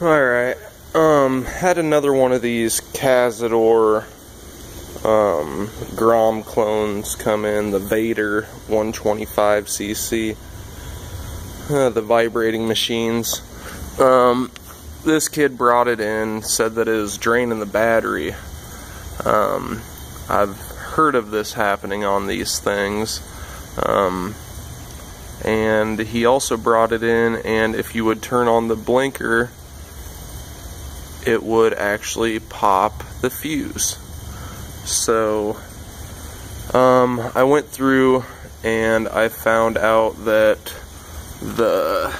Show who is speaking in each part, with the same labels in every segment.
Speaker 1: Alright, had another one of these Cazador Grom clones come in, the Vader 125cc, the vibrating machines. This kid brought it in, said that it was draining the battery. I've heard of this happening on these things. And he also brought it in, and if you would turn on the blinker, it would actually pop the fuse. So I went through and I found out that the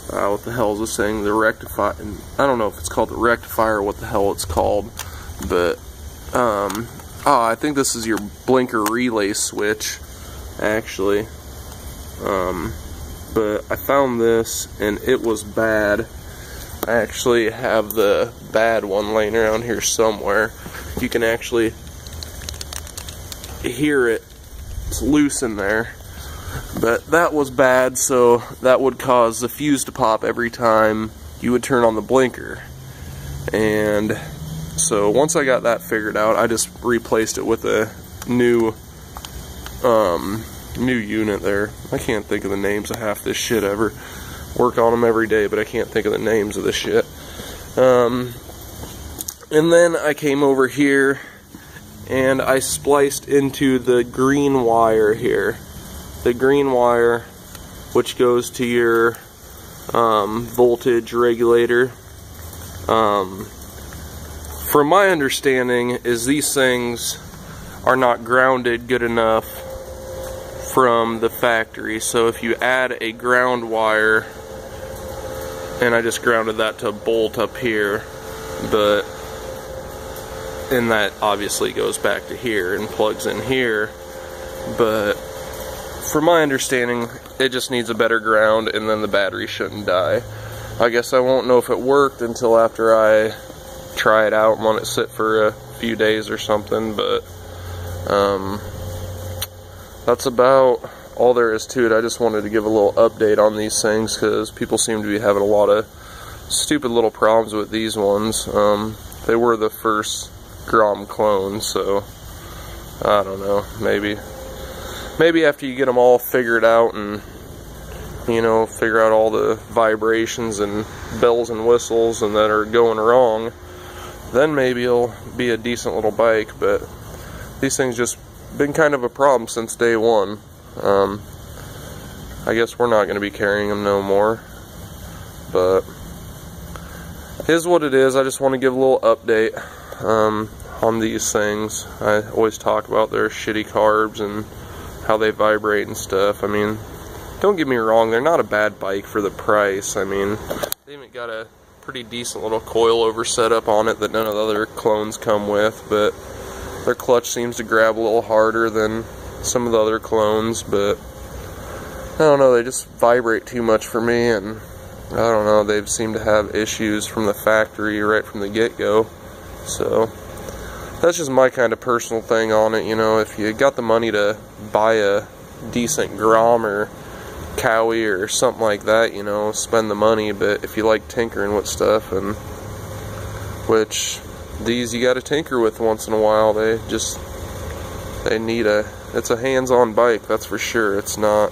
Speaker 1: what the hell is this thing, the rectifier, I don't know if it's called the rectifier or what the hell it's called, but I think this is your blinker relay switch actually. But I found this and it was bad. I actually have the bad one laying around here somewhere. You can actually hear it. It's loose in there. But that was bad, so that would cause the fuse to pop every time you would turn on the blinker. And so once I got that figured out, I just replaced it with a new unit there. I can't think of the names of half this shit ever. Work on them every day, but I can't think of the names of the shit. And then I came over here and I spliced into the green wire here. The green wire, which goes to your voltage regulator. From my understanding is these things are not grounded good enough from the factory. So if you add a ground wire, and I just grounded that to a bolt up here, and that obviously goes back to here and plugs in here, but from my understanding it just needs a better ground and then the battery shouldn't die. I guess I won't know if it worked until after I try it out and let it sit for a few days or something, but that's about all there is to it. I just wanted to give a little update on these things because people seem to be having a lot of stupid little problems with these ones. They were the first Grom clone, so I don't know, maybe after you get them all figured out and, you know, figure out all the vibrations and bells and whistles and that are going wrong, then maybe it'll be a decent little bike. But these things just been kind of a problem since day one. I guess we're not going to be carrying them no more, but here's what it is. I just want to give a little update on these things. I always talk about their shitty carbs and how they vibrate and stuff. I mean, don't get me wrong, they're not a bad bike for the price. I mean, they even got a pretty decent little coilover setup on it that none of the other clones come with, but their clutch seems to grab a little harder than some of the other clones, but I don't know, they just vibrate too much for me, and I don't know, they seem to have issues from the factory right from the get-go. So that's just my kind of personal thing on it. You know, if you got the money to buy a decent Grom or Cowie or something like that, you know, spend the money. But if you like tinkering with stuff, and which these you got to tinker with once in a while, they need it's a hands-on bike, that's for sure. It's not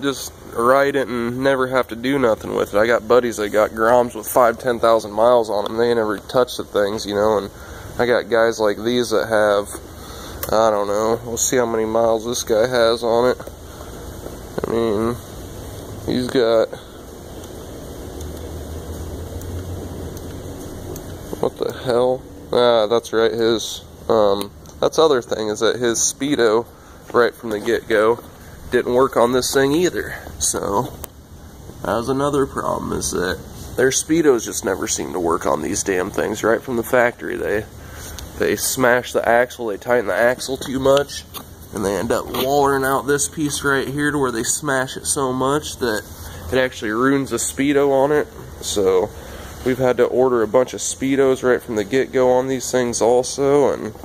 Speaker 1: just ride it and never have to do nothing with it. I got buddies that got Groms with 5,000-10,000 miles on them. They ain't never touched the things, you know, and I got guys like these that have, I don't know, we'll see how many miles this guy has on it. I mean, he's got, what the hell? That's right, his, that's the other thing, is that his speedo, right from the get-go, didn't work on this thing either. So that was another problem, is that their speedos just never seem to work on these damn things right from the factory. They smash the axle, they tighten the axle too much, and they end up wallering out this piece right here to where they smash it so much that it actually ruins the speedo on it. So we've had to order a bunch of speedos right from the get-go on these things also, and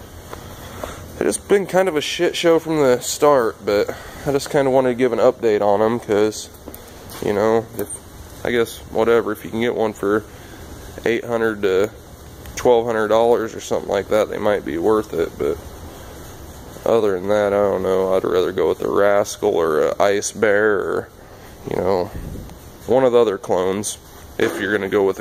Speaker 1: it's just been kind of a shit show from the start. But I just kind of wanted to give an update on them because, you know, if I guess whatever, if you can get one for $800 to $1,200 or something like that, they might be worth it. But other than that, I don't know. I'd rather go with a Rascal or a Ice Bear, or, you know, one of the other clones, if you're gonna go with a